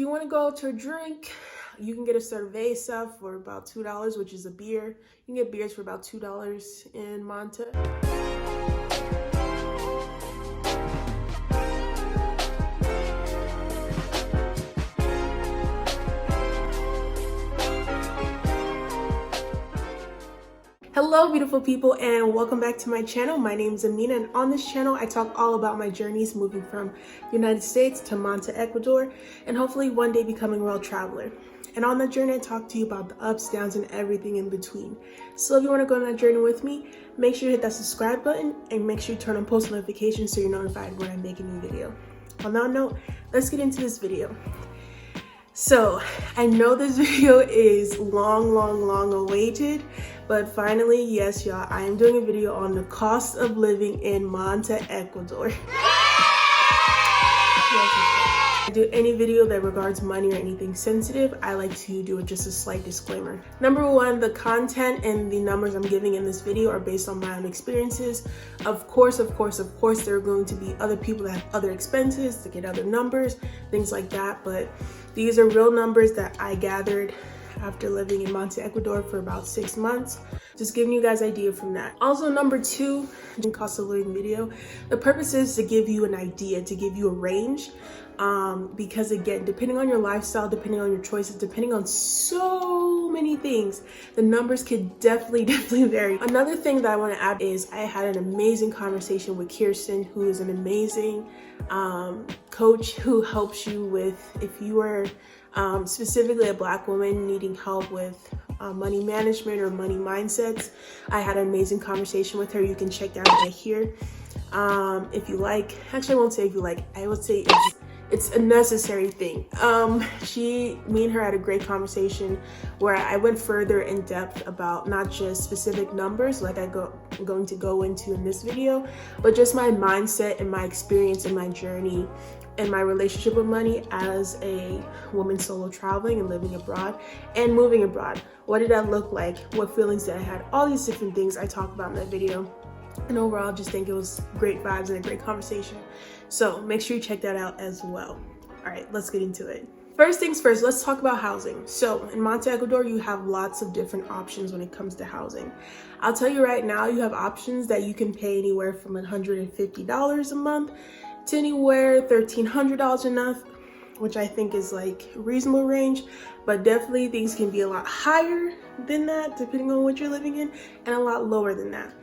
you want to go out to a drink, you can get a cerveza for about $2, which is a beer. You can get beers for about $2 in Manta. Hello beautiful people, and welcome back to my channel. My name is Amina, and on this channel I talk all about my journeys moving from the United States to Manta, Ecuador, and hopefully one day becoming a world traveler. And on that journey I talk to you about the ups, downs, and everything in between. So if you want to go on that journey with me, make sure you hit that subscribe button and make sure you turn on post notifications so you're notified when I make a new video. On that note, let's get into this video. So I know this video is long awaited, but finally, yes y'all, I am doing a video on the cost of living in Manta, Ecuador. I do any video that regards money or anything sensitive, I like to do just a slight disclaimer. Number one, the content and the numbers I'm giving in this video are based on my own experiences. Of course, there are going to be other people that have other expenses to get other numbers, things like that, but these are real numbers that I gathered after living in Manta, Ecuador for about 6 months. Just giving you guys idea from that. Also, number two, in cost of living video, the purpose is to give you an idea, to give you a range. Because again, depending on your lifestyle, depending on your choices, depending on so many things, the numbers could definitely vary. Another thing that I want to add is I had an amazing conversation with Kiersten, who is an amazing coach who helps you with, if you are specifically a Black woman needing help with money management or money mindsets. I had an amazing conversation with her. You can check that out right here. If you like, actually I won't say if you like, I would say it's a necessary thing. Me and her had a great conversation where I went further in depth about not just specific numbers like I'm going to go into in this video, but just my mindset and my experience and my journey and my relationship with money as a woman solo traveling and living abroad and moving abroad. What did that look like? What feelings did I have? All these different things I talk about in that video. And overall, just think it was great vibes and a great conversation. So make sure you check that out as well. All right, let's get into it. First things first, let's talk about housing. So in Manta, Ecuador, you have lots of different options when it comes to housing. I'll tell you right now, you have options that you can pay anywhere from $150 a month to anywhere $1,300 a month, which I think is like a reasonable range, but definitely things can be a lot higher than that depending on what you're living in, and a lot lower than that.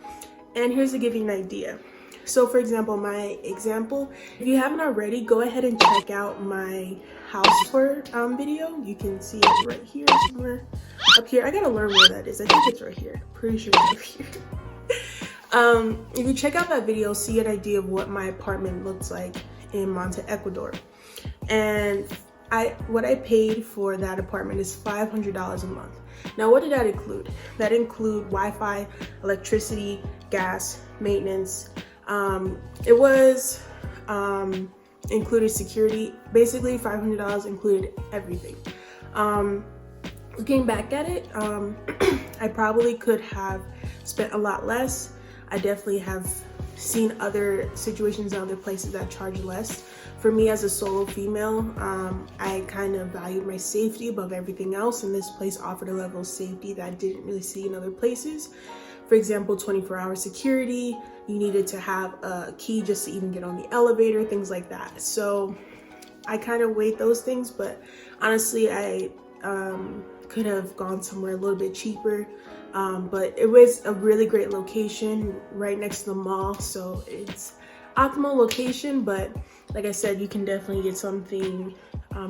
And here's to give you an idea. So for example, if you haven't already, go ahead and check out my house tour video. You can see it right here, somewhere up here. I gotta learn where that is. I think it's right here. Pretty sure it's over here. If you check out that video, see an idea of what my apartment looks like in Manta, Ecuador. And what I paid for that apartment is $500 a month. Now, what did that include? That include Wi-Fi, electricity, gas, maintenance. It was included security. Basically, $500 included everything. Looking back at it, I probably could have spent a lot less. I definitely have seen other situations in other places that charge less. For me as a solo female, I kind of valued my safety above everything else, and this place offered a level of safety that I didn't really see in other places. For example, 24-hour security, you needed to have a key just to even get on the elevator, things like that. So I kind of weighed those things, but honestly, I could have gone somewhere a little bit cheaper. But it was a really great location right next to the mall, so it's optimal location, but like I said, you can definitely get something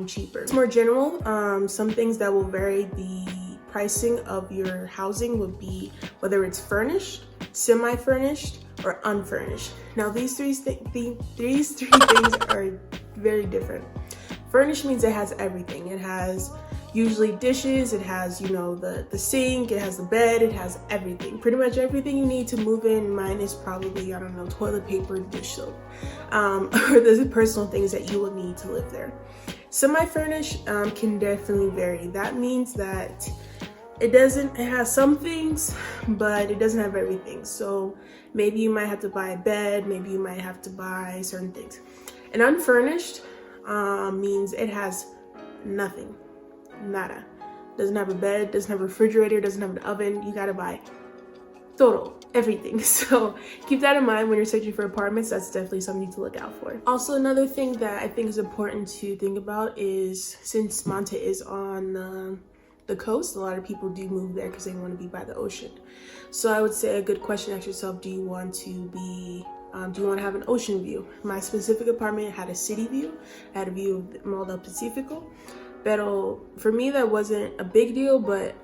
cheaper. It's more general. Some things that will vary the pricing of your housing would be whether it's furnished, semi-furnished, or unfurnished. Now these three things are very different. Furnished means it has everything. It has usually dishes, it has, you know, the sink, it has the bed, it has everything. Pretty much everything you need to move in. Mine is probably, I don't know, toilet paper, dish soap, or the personal things that you will need to live there. Semi-furnished can definitely vary. That means that it has some things, but it doesn't have everything. So maybe you might have to buy a bed, maybe you might have to buy certain things. And unfurnished means it has nothing, nada. Doesn't have a bed, doesn't have a refrigerator, doesn't have an oven. You gotta buy todo, everything. So keep that in mind when you're searching for apartments. That's definitely something to look out for. Also, another thing that I think is important to think about is, since Manta is on the coast, a lot of people do move there because they want to be by the ocean. So I would say a good question to ask yourself, do you want to have an ocean view? My specific apartment had a city view. I had a view of Mall del Pacifico. Pero for me, that wasn't a big deal, but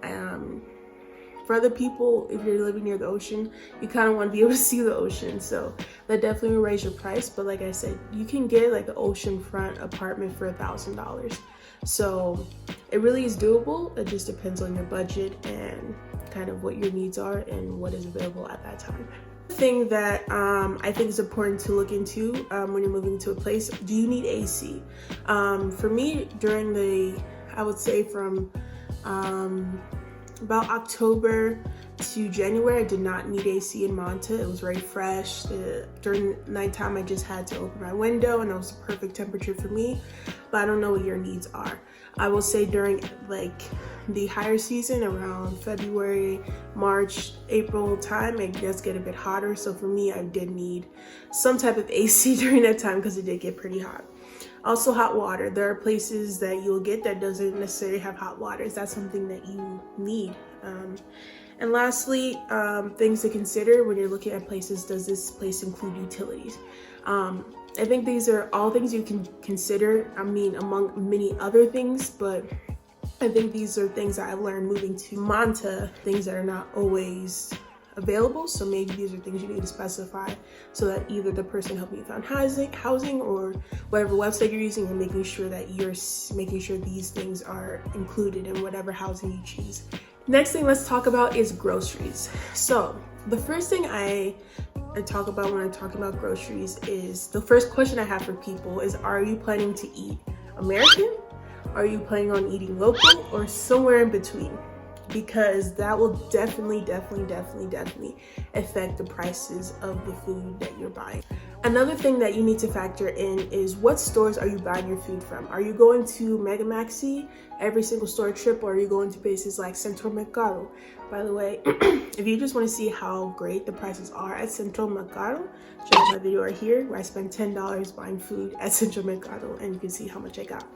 for other people, if you're living near the ocean, you kind of want to be able to see the ocean. So that definitely will raise your price. But like I said, you can get like an oceanfront apartment for $1,000. So it really is doable. It just depends on your budget and kind of what your needs are and what is available at that time. The thing that I think is important to look into when you're moving to a place, do you need AC? For me, I would say from about October to January, I did not need AC in Manta. It was very fresh. During nighttime, I just had to open my window and that was the perfect temperature for me. But I don't know what your needs are. I will say during like the higher season, around February, March, April time, it does get a bit hotter. So for me, I did need some type of AC during that time because it did get pretty hot. Also, hot water. There are places that you'll get that doesn't necessarily have hot water. Is that something that you need? And lastly, things to consider when you're looking at places. Does this place include utilities? I think these are all things you can consider. I mean, among many other things, but I think these are things that I've learned moving to Manta, things that are not always available. So maybe these are things you need to specify so that either the person helping you find housing or whatever website you're using, you're making sure that you're making sure these things are included in whatever housing you choose. Next thing let's talk about is groceries. So the first thing I talk about when I'm talking about groceries is, the first question I have for people is, are you planning to eat American? Are you planning on eating local, or somewhere in between? Because that will definitely affect the prices of the food that you're buying. Another thing that you need to factor in is, what stores are you buying your food from? Are you going to Mega Maxi every single store trip, or are you going to places like Centro Mercado? By the way, if you just want to see how great the prices are at Centro Mercado, check out my video right here where I spent $10 buying food at Centro Mercado, and you can see how much I got.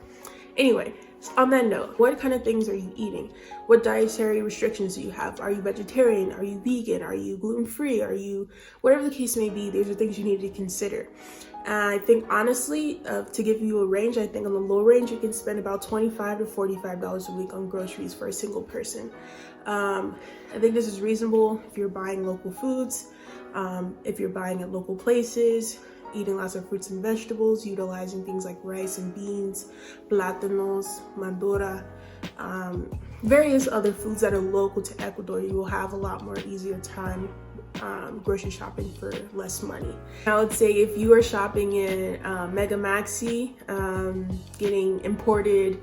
Anyway, on that note, what kind of things are you eating? What dietary restrictions do you have? Are you vegetarian? Are you vegan? Are you gluten-free? Are you, whatever the case may be, these are things you need to consider. I think honestly, to give you a range, I think on the low range, you can spend about $25 to $45 a week on groceries for a single person. I think this is reasonable if you're buying local foods, if you're buying at local places, eating lots of fruits and vegetables, utilizing things like rice and beans, plátanos, madura, various other foods that are local to Ecuador. You will have a lot more easier time grocery shopping for less money. I would say if you are shopping in Mega Maxi, getting imported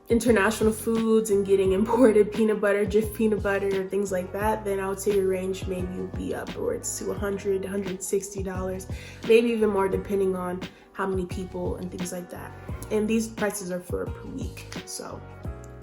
international foods and getting imported peanut butter, Jif peanut butter, things like that, then I would say your range maybe would be upwards to $100, $160, maybe even more depending on how many people and things like that. And these prices are for per week, so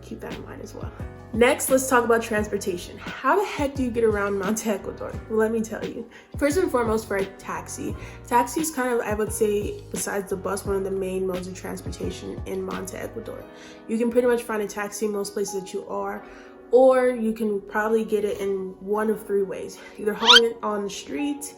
keep that in mind as well. Next, let's talk about transportation. How the heck do you get around Manta, Ecuador? Well, let me tell you. First and foremost, for a taxi. Taxi is kind of, I would say, besides the bus, one of the main modes of transportation in Manta, Ecuador. You can pretty much find a taxi in most places that you are, or you can probably get it in one of three ways. Either hauling it on the street,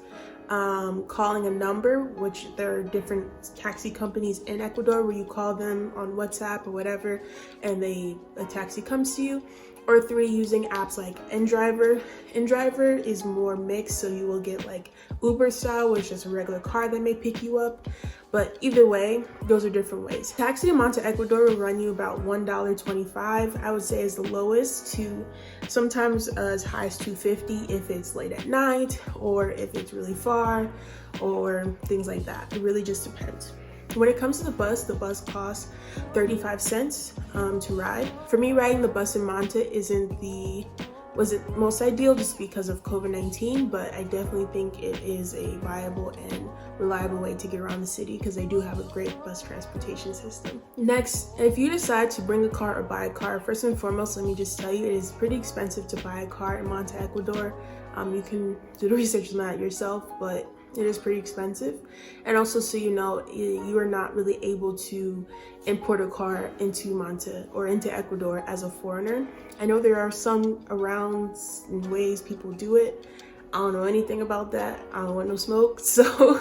calling a number, which there are different taxi companies in Ecuador where you call them on WhatsApp or whatever, and a taxi comes to you. Or three, using apps like InDriver. InDriver is more mixed, so you will get like Uber style, which is a regular car that may pick you up. But either way, those are different ways. Taxi in Manta, Ecuador will run you about $1.25, I would say, is the lowest, to sometimes as high as $2.50 if it's late at night or if it's really far or things like that. It really just depends. When it comes to the bus costs 35 cents to ride. For me, riding the bus in Manta isn't the wasn't most ideal just because of COVID-19, but I definitely think it is a viable and reliable way to get around the city because they do have a great bus transportation system. Next, if you decide to bring a car or buy a car, first and foremost, let me just tell you, it is pretty expensive to buy a car in Manta, Ecuador. You can do the research on that yourself, but it is pretty expensive. And also, so you know, you are not really able to import a car into Manta or into Ecuador as a foreigner. I know there are some around ways people do it. I don't know anything about that. I don't want no smoke. So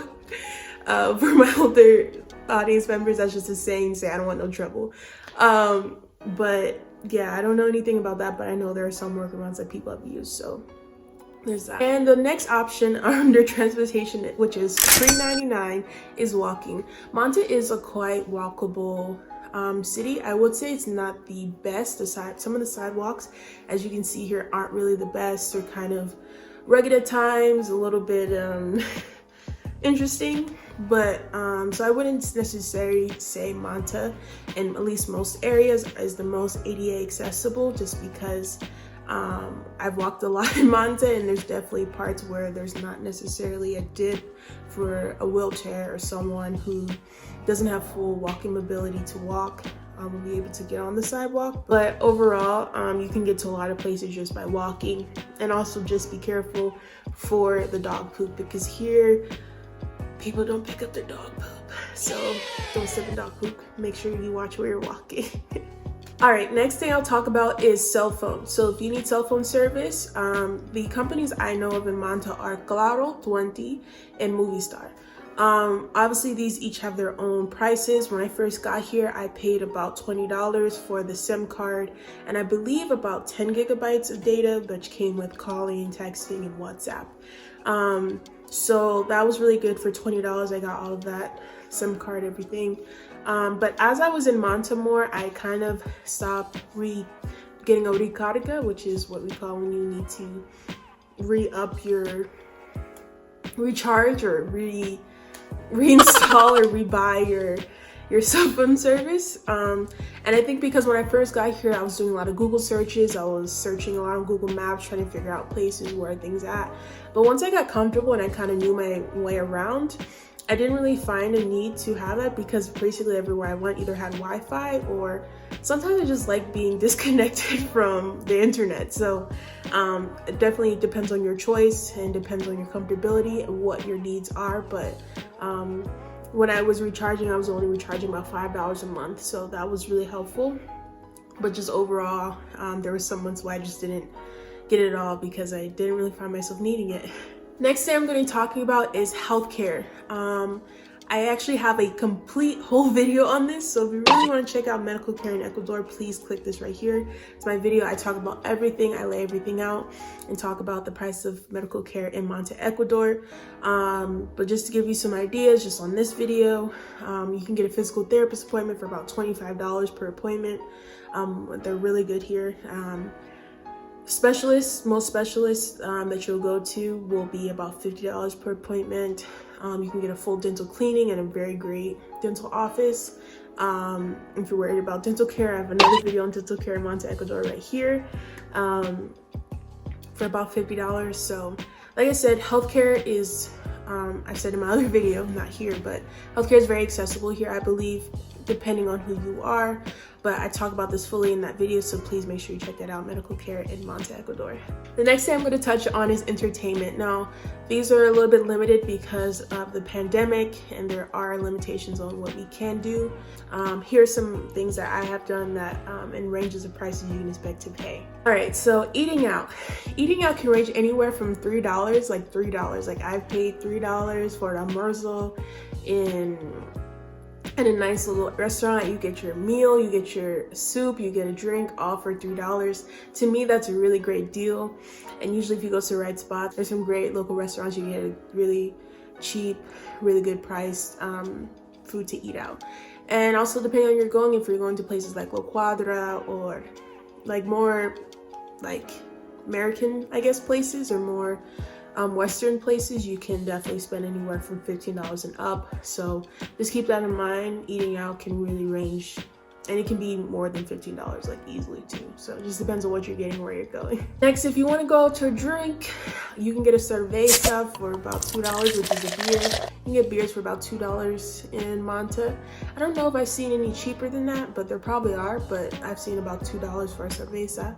for my older audience members, that's just a saying, say I don't want no trouble. But yeah, I don't know anything about that, but I know there are some workarounds that people have used, so there's that. And the next option under transportation, which is $3.99, is walking. Manta is a quite walkable city. I would say it's not the best. Some of the sidewalks, as you can see here, aren't really the best. They're kind of rugged at times, a little bit interesting, but so I wouldn't necessarily say Manta, in at least most areas, is the most ADA accessible, just because I've walked a lot in Manta, and there's definitely parts where there's not necessarily a dip for a wheelchair or someone who doesn't have full walking mobility to walk will be able to get on the sidewalk. But overall, you can get to a lot of places just by walking. And also just be careful for the dog poop, because here people don't pick up their dog poop. So don't step in dog poop. Make sure you watch where you're walking. All right, next thing I'll talk about is cell phones. So if you need cell phone service, the companies I know of in Manta are Claro, 20, and Movistar. Obviously these each have their own prices. When I first got here, I paid about $20 for the SIM card, and I believe about 10 gigabytes of data, which came with calling, texting, and WhatsApp. So that was really good for $20. I got all of that, SIM card, everything. But as I was in Manta more, I kind of stopped getting a recarga, which is what we call when you need to re-up your recharge or reinstall or rebuy your cell phone service. And I think because when I first got here, I was doing a lot of Google searches. I was searching a lot on Google Maps, trying to figure out places where things at. But once I got comfortable and I kind of knew my way around, I didn't really find a need to have that, because basically everywhere I went either had Wi-Fi, or sometimes I just like being disconnected from the internet. So it definitely depends on your choice and depends on your comfortability and what your needs are. But when I was recharging, I was only recharging about $5 a month, so that was really helpful. But just overall, there were some months where I just didn't get it at all because I didn't really find myself needing it. Next thing I'm going to be talking about is healthcare. I actually have a complete whole video on this, so if you really want to check out medical care in Ecuador, please click this right here. It's my video. I talk about everything. I lay everything out and talk about the price of medical care in Manta, Ecuador. But just to give you some ideas, just on this video, you can get a physical therapist appointment for about $25 per appointment. They're really good here. Most specialists that you'll go to will be about $50 per appointment. You can get a full dental cleaning and a very great dental office. If you're worried about dental care, I have another video on dental care in Manta, Ecuador right here for about $50. So like I said, healthcare is, I said in my other video, not here, but healthcare is very accessible here, I believe, depending on who you are. But I talk about this fully in that video, so please make sure you check that out, medical care in Manta, Ecuador. The next thing I'm going to touch on is entertainment. Now, these are a little bit limited because of the pandemic, and there are limitations on what we can do. Here's some things that I have done that in ranges of prices you can expect to pay. All right, so eating out. Eating out can range anywhere from $3, like $3. Like I've paid $3 for an almuerzo in a nice little restaurant. You get your meal, you get your soup, you get a drink, all for $3. To me, that's a really great deal. And usually if you go to the right spot, there's some great local restaurants. You get a really cheap, really good priced food to eat out. And also depending on where you're going, if you're going to places like La Cuadra or like more like American, I guess, places, or more Western places, you can definitely spend anywhere from $15 and up. So just keep that in mind. Eating out can really range And it can be more than $15, like easily too. So it just depends on what you're getting, where you're going. Next, if you want to go to a drink, you can get a cerveza for about $2, which is a beer. You can get beers for about $2 in Manta. I don't know if I've seen any cheaper than that, but there probably are. But I've seen about $2 for a cerveza.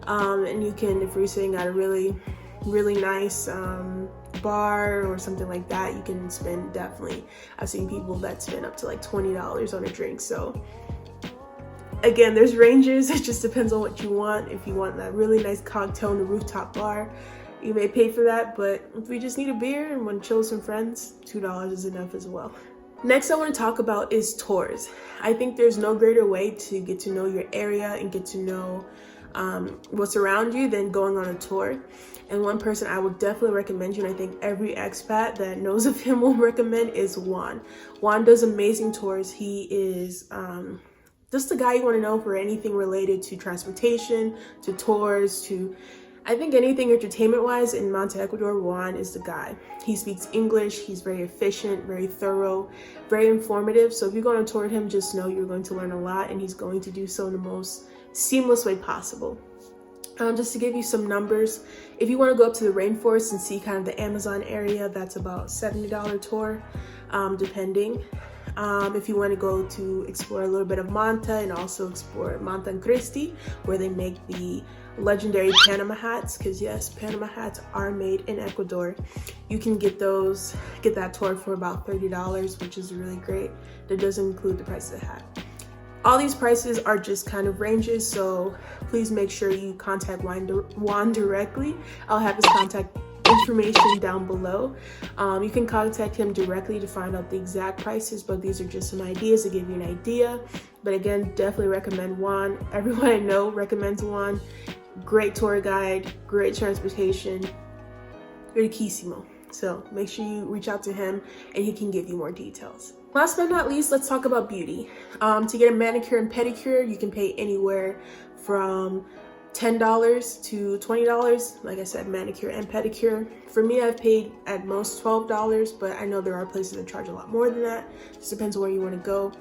And you can, if you're sitting at a really nice bar or something like that, you can spend definitely. I've seen people that spend up to like $20 on a drink. So again, there's ranges. It just depends on what you want. If you want that really nice cocktail in a rooftop bar, you may pay for that. But if you just need a beer and want to chill with some friends, $2 is enough as well. Next, I want to talk about is tours. I think there's no greater way to get to know your area and get to know what's around you than going on a tour. And one person I would definitely recommend you, and I think every expat that knows of him will recommend, is Juan. Juan does amazing tours. He is just the guy you want to know for anything related to transportation, to tours, to I think anything entertainment wise in Manta, Ecuador. Juan is the guy. He speaks English. He's very efficient, very thorough, very informative. So if you go on a tour with him, just know you're going to learn a lot, and he's going to do so in the most seamless way possible. Just to give you some numbers, if you want to go up to the rainforest and see kind of the Amazon area, that's about $70 tour, depending. If you want to go to explore a little bit of Manta and also explore Manta and Kiersten, where they make the legendary Panama hats, because yes, Panama hats are made in Ecuador. You can get that tour for about $30, which is really great. That doesn't include the price of the hat. All these prices are just kind of ranges, so please make sure you contact Juan directly. I'll have his contact information down below. You can contact him directly to find out the exact prices, but these are just some ideas to give you an idea. But again, definitely recommend Juan. Everyone I know recommends Juan. Great tour guide, great transportation, riquísimo. So make sure you reach out to him and he can give you more details. Last but not least, let's talk about beauty. To get a manicure and pedicure, you can pay anywhere from $10 to $20. Like I said, manicure and pedicure. For me, I've paid at most $12, but I know there are places that charge a lot more than that. Just depends on where you want to go.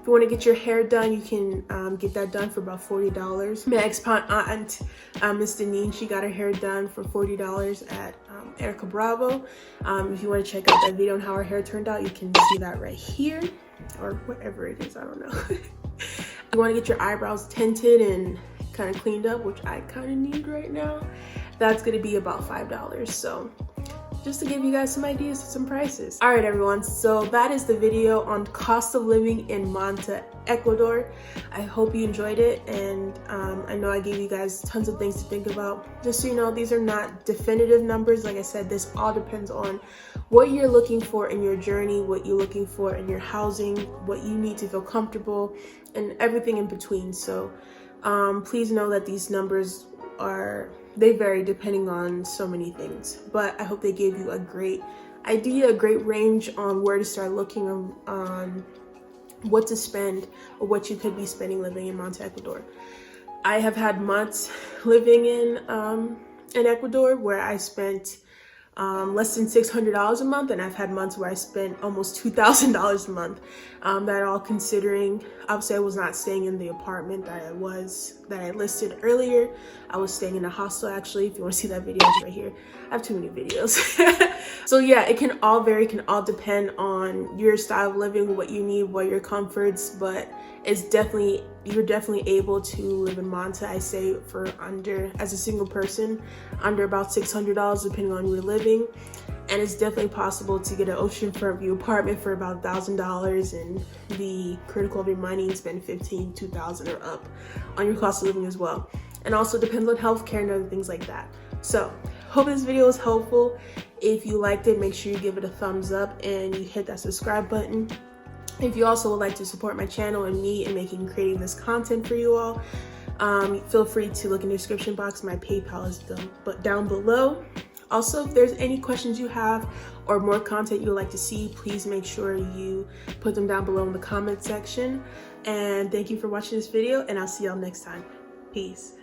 If you want to get your hair done, you can get that done for about $40. My ex-aunt, Miss Deneen, she got her hair done for $40 at Erica Bravo. If you want to check out that video on how her hair turned out, you can see that right here, or whatever it is, I don't know. If you want to get your eyebrows tinted and kind of cleaned up, which I kind of need right now, that's going to be about $5. So just to give you guys some ideas of some prices. All right, everyone, so that is the video on cost of living in Manta, Ecuador. I hope you enjoyed it, and I know I gave you guys tons of things to think about. Just so you know, these are not definitive numbers. Like I said, this all depends on what you're looking for in your journey, what you're looking for in your housing, what you need to feel comfortable, and everything in between. So please know that these numbers they vary depending on so many things, but I hope they gave you a great idea, a great range on where to start looking on what to spend or what you could be spending living in Manta, Ecuador. I have had months living in Ecuador where I spent less than $600 a month, and I've had months where I spent almost $2,000 a month. That all considering, obviously I was not staying in the apartment that I listed earlier. I was staying in a hostel, actually. If you want to see that video, it's right here. I have too many videos. So yeah, it can all vary, can all depend on your style of living, what you need, what your comforts, but you're definitely able to live in Manta, I say, for as a single person, under about $600 depending on where you're living. And it's definitely possible to get an oceanfront view apartment for about $1,000 and be critical of your money and spend $15,000, $2,000 or up on your cost of living as well. And also depends on healthcare and other things like that. So hope this video was helpful. If you liked it, make sure you give it a thumbs up and you hit that subscribe button. If you also would like to support my channel and me in creating this content for you all, feel free to look in the description box. My PayPal is down below. Also, if there's any questions you have or more content you'd like to see, please make sure you put them down below in the comment section. And thank you for watching this video, and I'll see y'all next time. Peace.